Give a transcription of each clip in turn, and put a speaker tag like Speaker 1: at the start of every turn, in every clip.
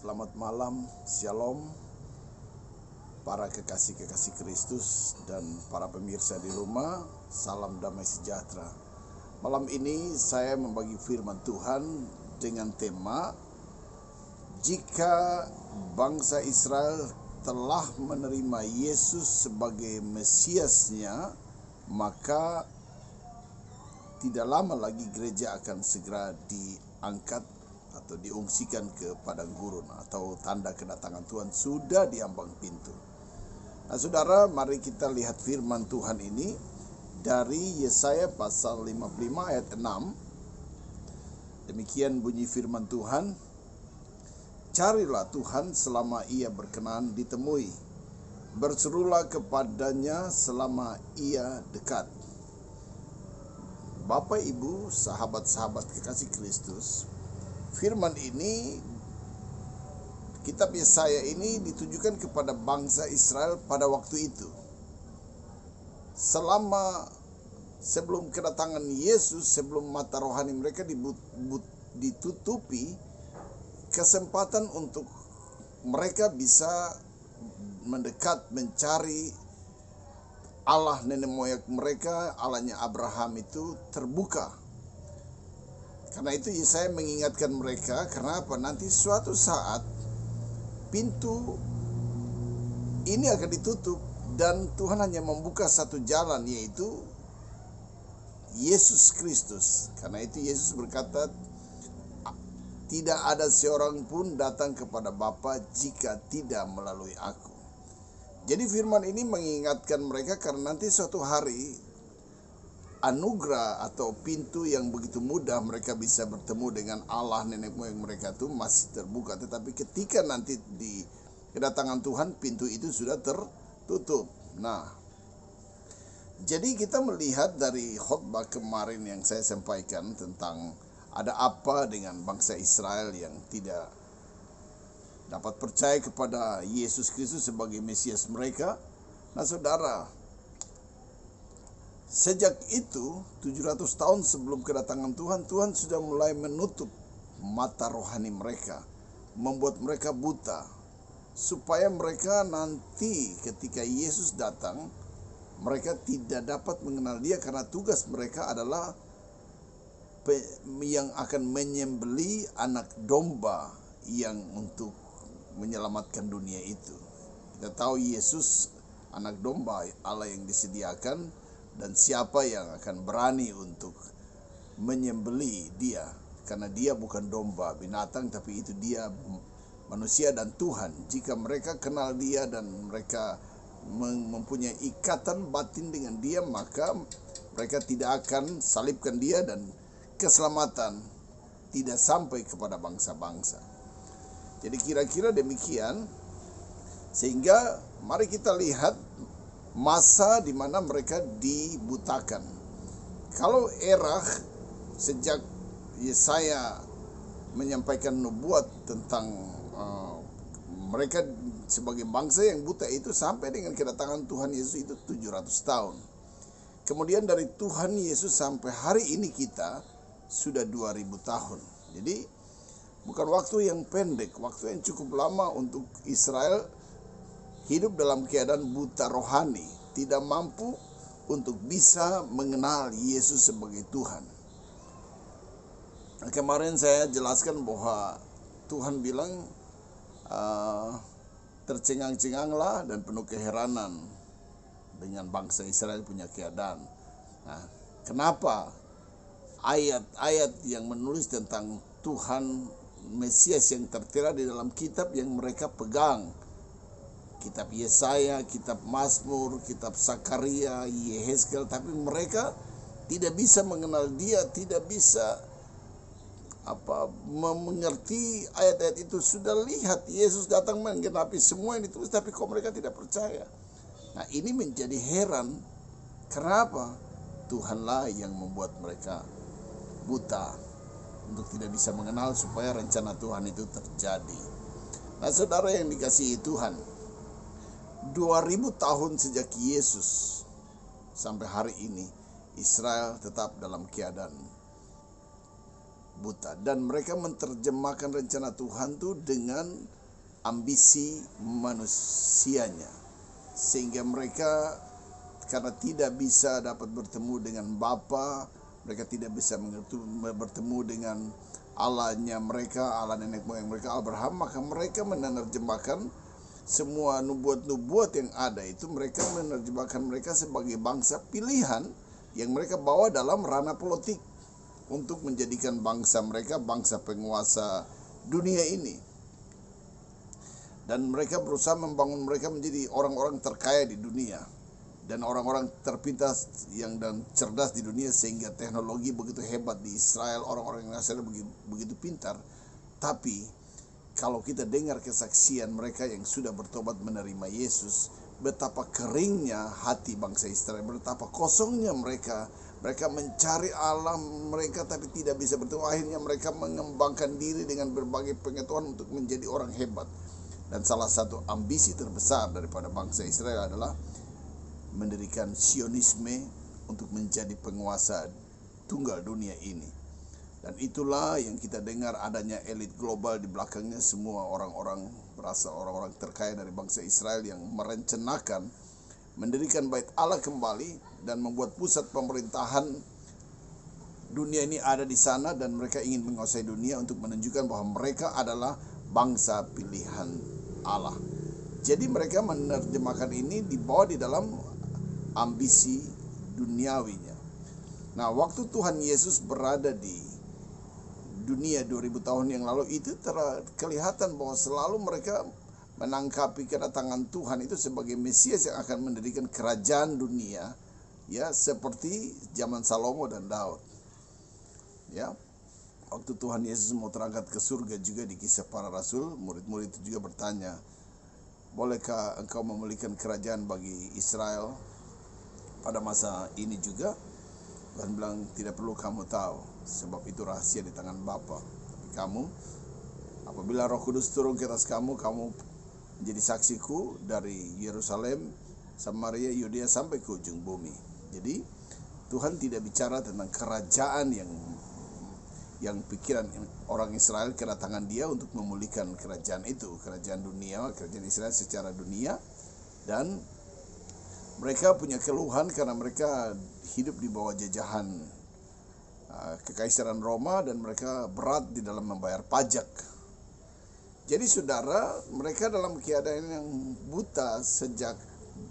Speaker 1: Selamat malam, Shalom, para kekasih-kekasih Kristus dan para pemirsa di rumah. Salam damai sejahtera. Malam ini saya membagi firman Tuhan dengan tema, jika bangsa Israel telah menerima Yesus sebagai Mesiasnya, maka tidak lama lagi gereja akan segera diangkat atau diungsikan ke padang gurun, atau tanda kedatangan Tuhan sudah di ambang pintu. Nah saudara, mari kita lihat firman Tuhan ini dari Yesaya pasal 55 ayat 6. Demikian bunyi firman Tuhan, carilah Tuhan selama ia berkenan ditemui, berserulah kepadanya selama ia dekat. Bapak, Ibu, sahabat-sahabat kekasih Kristus, firman ini, kitab Yesaya ini ditujukan kepada bangsa Israel pada waktu itu. Sebelum kedatangan Yesus, sebelum mata rohani mereka ditutupi, kesempatan untuk mereka bisa mendekat, mencari Allah nenek moyang mereka, Allahnya Abraham itu terbuka. Karena itu Yesaya mengingatkan mereka, karena apa? Nanti suatu saat pintu ini akan ditutup dan Tuhan hanya membuka satu jalan, yaitu Yesus Kristus. Karena itu Yesus berkata, tidak ada seorang pun datang kepada Bapa jika tidak melalui aku. Jadi firman ini mengingatkan mereka, karena nanti suatu hari anugerah atau pintu yang begitu mudah mereka bisa bertemu dengan Allah nenek moyang mereka itu masih terbuka. Tetapi ketika nanti di kedatangan Tuhan, pintu itu sudah tertutup. Nah, jadi kita melihat dari khotbah kemarin yang saya sampaikan tentang ada apa dengan bangsa Israel yang tidak dapat percaya kepada Yesus Kristus sebagai Mesias mereka. Nah saudara, sejak itu 700 tahun sebelum kedatangan Tuhan, Tuhan sudah mulai menutup mata rohani mereka, membuat mereka buta, supaya mereka nanti ketika Yesus datang, mereka tidak dapat mengenal Dia, karena tugas mereka adalah yang akan menyembelih anak domba yang untuk menyelamatkan dunia itu. Kita tahu Yesus anak domba Allah yang disediakan, dan siapa yang akan berani untuk menyembelih Dia, karena Dia bukan domba binatang, tapi itu Dia manusia dan Tuhan. Jika mereka kenal Dia dan mereka mempunyai ikatan batin dengan Dia, maka mereka tidak akan salibkan Dia dan keselamatan tidak sampai kepada bangsa-bangsa. Jadi kira-kira demikian, sehingga mari kita lihat masa di mana mereka dibutakan. Kalau era sejak Yesaya menyampaikan nubuat tentang mereka sebagai bangsa yang buta itu, sampai dengan kedatangan Tuhan Yesus itu 700 tahun. Kemudian dari Tuhan Yesus sampai hari ini kita sudah 2000 tahun. Jadi bukan waktu yang pendek, waktu yang cukup lama untuk Israel hidup dalam keadaan buta rohani, tidak mampu untuk bisa mengenal Yesus sebagai Tuhan. Kemarin saya jelaskan bahwa Tuhan bilang, tercengang-cenganglah dan penuh keheranan dengan bangsa Israel punya keadaan. Nah, kenapa ayat-ayat yang menulis tentang Tuhan Mesias yang tertera di dalam kitab yang mereka pegang, kitab Yesaya, kitab Mazmur, kitab Sakaria, Yehezkel, tapi mereka tidak bisa mengenal Dia, tidak bisa mengerti ayat-ayat itu. Sudah lihat Yesus datang menggenapi semua yang ditulis, tapi kok mereka tidak percaya. Nah, ini menjadi heran. Kenapa? Tuhanlah yang membuat mereka buta untuk tidak bisa mengenal, supaya rencana Tuhan itu terjadi. Nah saudara yang dikasihi Tuhan, 2000 tahun sejak Yesus sampai hari ini, Israel tetap dalam keadaan buta. Dan mereka menerjemahkan rencana Tuhan itu dengan ambisi manusianya, sehingga mereka karena tidak bisa dapat bertemu dengan Bapa, mereka tidak bisa bertemu dengan Allahnya mereka, Allah nenek moyang mereka Abraham, maka mereka menerjemahkan semua nubuat-nubuat yang ada itu, mereka menerjemahkan mereka sebagai bangsa pilihan yang mereka bawa dalam ranah politik untuk menjadikan bangsa mereka bangsa penguasa dunia ini. Dan mereka berusaha membangun mereka menjadi orang-orang terkaya di dunia dan orang-orang terpintar dan cerdas di dunia, sehingga teknologi begitu hebat di Israel, orang-orang Israel begitu pintar. Tapi kalau kita dengar kesaksian mereka yang sudah bertobat menerima Yesus, betapa keringnya hati bangsa Israel, betapa kosongnya mereka mencari Allah mereka tapi tidak bisa bertemu. Akhirnya mereka mengembangkan diri dengan berbagai pengetahuan untuk menjadi orang hebat. Dan salah satu ambisi terbesar daripada bangsa Israel adalah mendirikan Sionisme untuk menjadi penguasa tunggal dunia ini. Dan itulah yang kita dengar, adanya elit global di belakangnya, semua orang-orang berasal orang-orang terkaya dari bangsa Israel yang merencanakan mendirikan Bait Allah kembali dan membuat pusat pemerintahan dunia ini ada di sana, dan mereka ingin menguasai dunia untuk menunjukkan bahwa mereka adalah bangsa pilihan Allah. Jadi mereka menerjemahkan ini dibawa di dalam ambisi duniawinya. Nah, waktu Tuhan Yesus berada di dunia 2000 tahun yang lalu, itu kelihatan bahwa selalu mereka menangkapi kedatangan Tuhan itu sebagai Mesias yang akan mendirikan kerajaan dunia, ya, seperti zaman Salomo dan Daud. Ya, waktu Tuhan Yesus mau terangkat ke surga juga di Kisah Para Rasul, murid-murid itu juga bertanya, bolehkah engkau memulihkan kerajaan bagi Israel pada masa ini juga? Tuhan bilang, tidak perlu kamu tahu, sebab itu rahasia di tangan Bapa. Tapi kamu, apabila Roh Kudus turun ke atas kamu, kamu menjadi saksiku dari Yerusalem, Samaria, Yudea sampai ke ujung bumi. Jadi Tuhan tidak bicara tentang kerajaan yang pikiran orang Israel kedatangan dia untuk memulihkan kerajaan itu, kerajaan dunia, kerajaan Israel secara dunia. Dan mereka punya keluhan karena mereka hidup di bawah jajahan kekaisaran Roma, dan mereka berat di dalam membayar pajak. Jadi saudara, mereka dalam keadaan yang buta sejak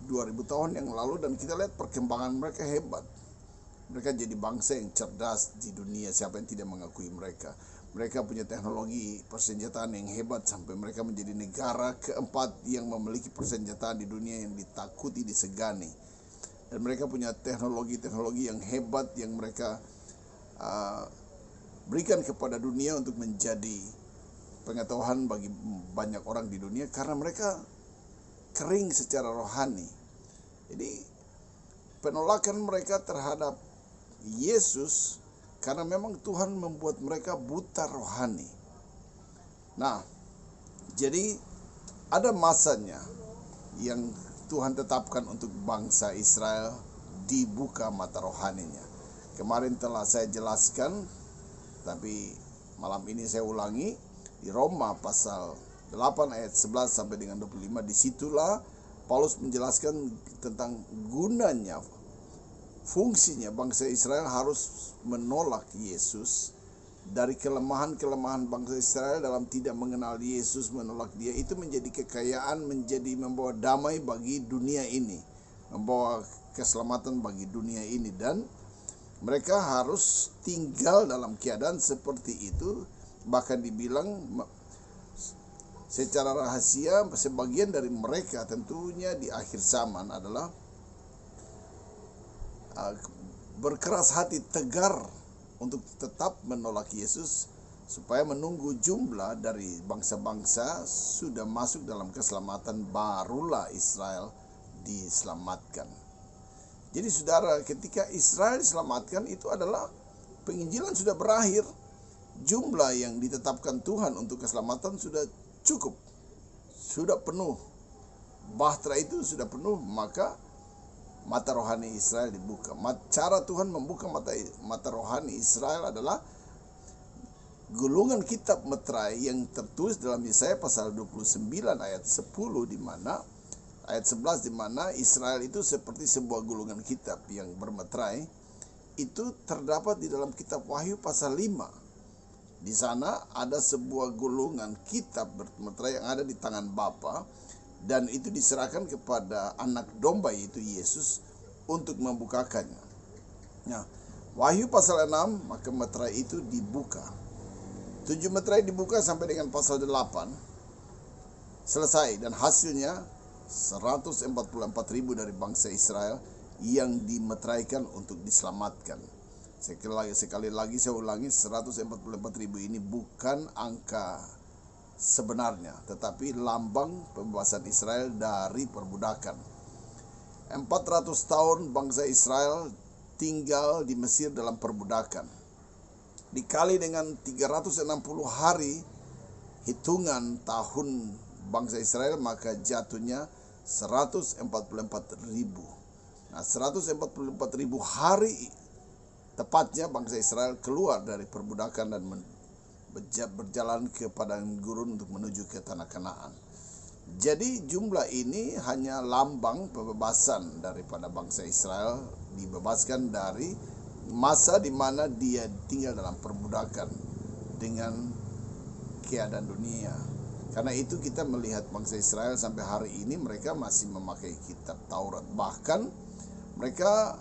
Speaker 1: 2000 tahun yang lalu, dan kita lihat perkembangan mereka hebat. Mereka jadi bangsa yang cerdas di dunia, siapa yang tidak mengakui mereka. Mereka punya teknologi persenjataan yang hebat sampai mereka menjadi negara keempat yang memiliki persenjataan di dunia yang ditakuti, disegani. Dan mereka punya teknologi-teknologi yang hebat yang mereka berikan kepada dunia untuk menjadi pengetahuan bagi banyak orang di dunia, karena mereka kering secara rohani. Jadi penolakan mereka terhadap Yesus karena memang Tuhan membuat mereka buta rohani. Nah, jadi ada masanya yang Tuhan tetapkan untuk bangsa Israel dibuka mata rohaninya. Kemarin telah saya jelaskan, tapi malam ini saya ulangi. Di Roma pasal 8 ayat 11 sampai dengan 25, disitulah Paulus menjelaskan tentang gunanya, fungsinya bangsa Israel harus menolak Yesus. Dari kelemahan-kelemahan bangsa Israel dalam tidak mengenal Yesus, menolak dia, itu menjadi kekayaan, membawa damai bagi dunia ini, membawa keselamatan bagi dunia ini. Dan mereka harus tinggal dalam keadaan seperti itu. Bahkan dibilang secara rahasia, sebagian dari mereka tentunya di akhir zaman adalah berkeras hati, tegar untuk tetap menolak Yesus, supaya menunggu jumlah dari bangsa-bangsa sudah masuk dalam keselamatan, barulah Israel diselamatkan. Jadi saudara, ketika Israel diselamatkan, itu adalah penginjilan sudah berakhir. Jumlah yang ditetapkan Tuhan untuk keselamatan sudah cukup, sudah penuh. Bahtera itu sudah penuh, maka mata rohani Israel dibuka. Cara Tuhan membuka mata rohani Israel adalah gulungan kitab meterai yang tertulis dalam Yesaya pasal 29 ayat 10 di mana ayat 11 di mana Israel itu seperti sebuah gulungan kitab yang bermeterai, itu terdapat di dalam kitab Wahyu pasal 5. Di sana ada sebuah gulungan kitab bermeterai yang ada di tangan Bapa, dan itu diserahkan kepada anak domba yaitu Yesus untuk membukakannya. Nah, Wahyu pasal 6 maka meterai itu dibuka. 7 meterai dibuka sampai dengan pasal 8 selesai, dan hasilnya 144.000 dari bangsa Israel yang dimeteraikan untuk diselamatkan. Sekali lagi saya ulangi, 144.000 ini bukan angka sebenarnya, tetapi lambang pembebasan Israel dari perbudakan. 400 tahun bangsa Israel tinggal di Mesir dalam perbudakan. Dikali dengan 360 hari hitungan tahun bangsa Israel, maka jatuhnya 144.000. Nah, 144.000 hari tepatnya bangsa Israel keluar dari perbudakan dan berjalan ke padang gurun untuk menuju ke tanah Kanaan. Jadi jumlah ini hanya lambang pembebasan daripada bangsa Israel, dibebaskan dari masa di mana dia tinggal dalam perbudakan dengan keadaan dunia. Karena itu kita melihat bangsa Israel sampai hari ini mereka masih memakai kitab Taurat. Bahkan mereka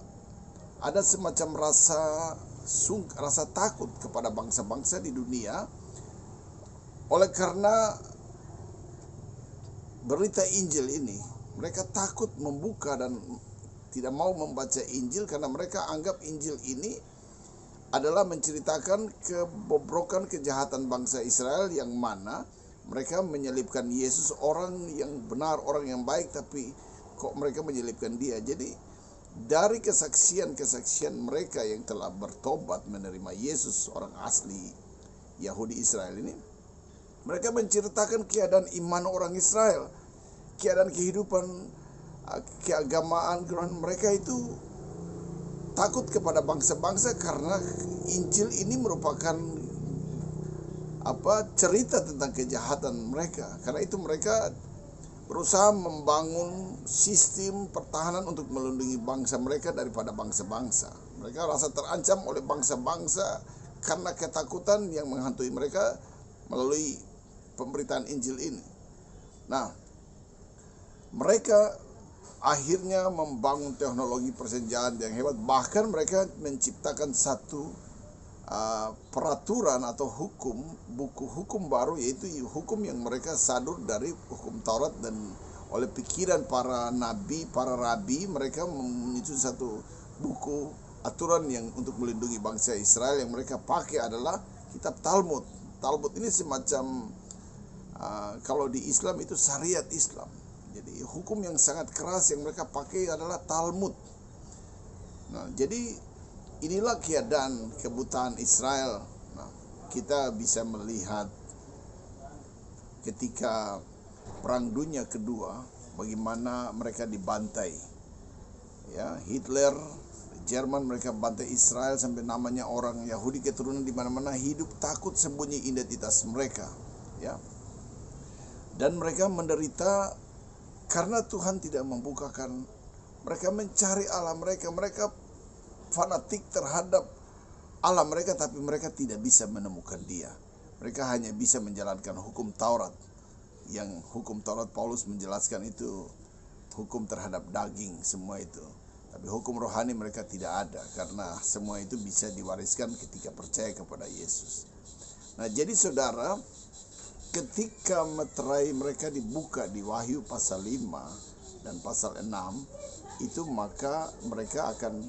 Speaker 1: ada semacam rasa takut kepada bangsa-bangsa di dunia oleh karena berita Injil ini. Mereka takut membuka dan tidak mau membaca Injil karena mereka anggap Injil ini adalah menceritakan kebobrokan kejahatan bangsa Israel, yang mana mereka menyelipkan Yesus, orang yang benar, orang yang baik, tapi kok mereka menyelipkan dia. Jadi dari kesaksian mereka yang telah bertobat menerima Yesus, orang asli Yahudi Israel ini, mereka menceritakan keadaan iman orang Israel, keadaan kehidupan keagamaan mereka itu takut kepada bangsa-bangsa karena Injil ini merupakan cerita tentang kejahatan mereka. Karena itu mereka berusaha membangun sistem pertahanan untuk melindungi bangsa mereka daripada bangsa-bangsa. Mereka rasa terancam oleh bangsa-bangsa karena ketakutan yang menghantui mereka melalui pemberitaan Injil ini. Nah, mereka akhirnya membangun teknologi persenjataan yang hebat. Bahkan mereka menciptakan satu peraturan atau buku hukum baru, yaitu hukum yang mereka sadur dari hukum Taurat, dan oleh pikiran para nabi, para rabi, mereka menyusun satu buku aturan yang untuk melindungi bangsa Israel. Yang mereka pakai adalah kitab Talmud. Talmud ini semacam kalau di Islam itu syariat Islam. Jadi hukum yang sangat keras yang mereka pakai adalah Talmud. Nah, jadi inilah keadaan kebutaan Israel. Nah, kita bisa melihat ketika Perang Dunia Kedua bagaimana mereka dibantai. Ya, Hitler, Jerman, mereka bantai Israel sampai namanya orang Yahudi keturunan di mana-mana hidup takut sembunyi identitas mereka. Ya, dan mereka menderita karena Tuhan tidak membukakan. Mereka mencari Allah mereka, mereka fanatik terhadap Allah mereka, tapi mereka tidak bisa menemukan dia. Mereka hanya bisa menjalankan hukum Taurat, yang hukum Taurat Paulus menjelaskan itu hukum terhadap daging semua itu. Tapi hukum rohani mereka tidak ada, karena semua itu bisa diwariskan ketika percaya kepada Yesus. Nah, jadi saudara, ketika meterai mereka dibuka di Wahyu pasal 5 dan pasal 6 itu, maka mereka akan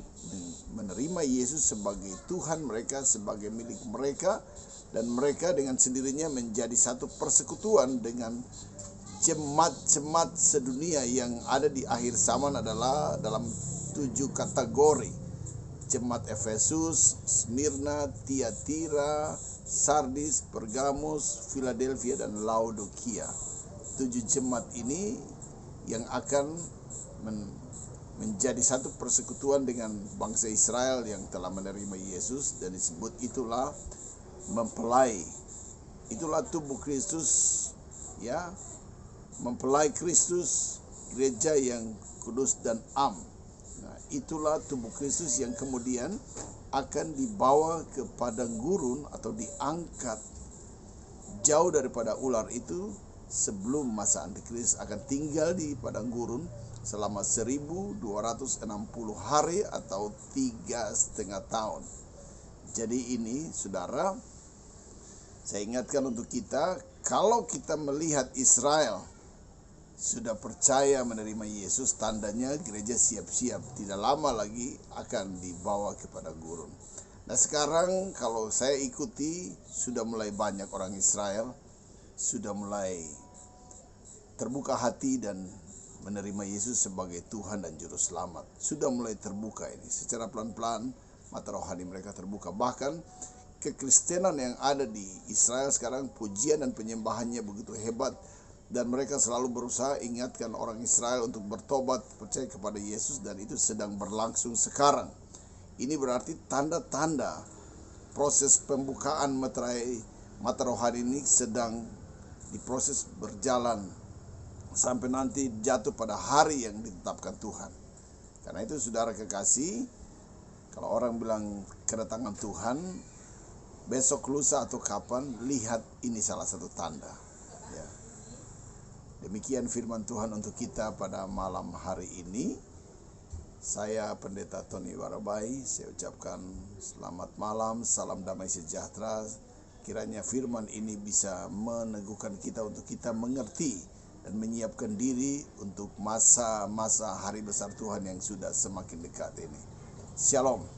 Speaker 1: menerima Yesus sebagai Tuhan mereka, sebagai milik mereka, dan mereka dengan sendirinya menjadi satu persekutuan dengan jemaat-jemaat sedunia yang ada di akhir zaman. Adalah dalam 7 kategori: jemaat Efesus, Smyrna, Tiatira, Sardis, Pergamus, Philadelphia, dan Laodikia. 7 jemaat ini yang akan menjadi satu persekutuan dengan bangsa Israel yang telah menerima Yesus, dan disebut itulah mempelai. Itulah tubuh Kristus, ya, mempelai Kristus, gereja yang kudus dan am. Nah, itulah tubuh Kristus yang kemudian akan dibawa ke padang gurun atau diangkat jauh daripada ular itu sebelum masa Antikris, akan tinggal di padang gurun selama 1260 hari atau 3,5 tahun. Jadi ini, saudara, saya ingatkan untuk kita, kalau kita melihat Israel sudah percaya menerima Yesus, tandanya gereja siap-siap, tidak lama lagi akan dibawa kepada gurun. Nah sekarang kalau saya ikuti, sudah mulai banyak orang Israel, sudah mulai terbuka hati dan menerima Yesus sebagai Tuhan dan Juru Selamat. Sudah mulai terbuka ini, secara pelan-pelan mata rohani mereka terbuka. Bahkan kekristenan yang ada di Israel sekarang, pujian dan penyembahannya begitu hebat. Dan mereka selalu berusaha ingatkan orang Israel untuk bertobat, percaya kepada Yesus, dan itu sedang berlangsung sekarang. Ini berarti tanda-tanda proses pembukaan mata rohani ini sedang diproses berjalan sampai nanti jatuh pada hari yang ditetapkan Tuhan. Karena itu saudara kekasih, kalau orang bilang kedatangan Tuhan besok, lusa, atau kapan, lihat ini salah satu tanda. Ya. Demikian firman Tuhan untuk kita pada malam hari ini. Saya Pendeta Tony Warabai, saya ucapkan selamat malam, salam damai sejahtera. Kiranya firman ini bisa meneguhkan kita untuk kita mengerti dan menyiapkan diri untuk masa-masa hari besar Tuhan yang sudah semakin dekat ini. Shalom.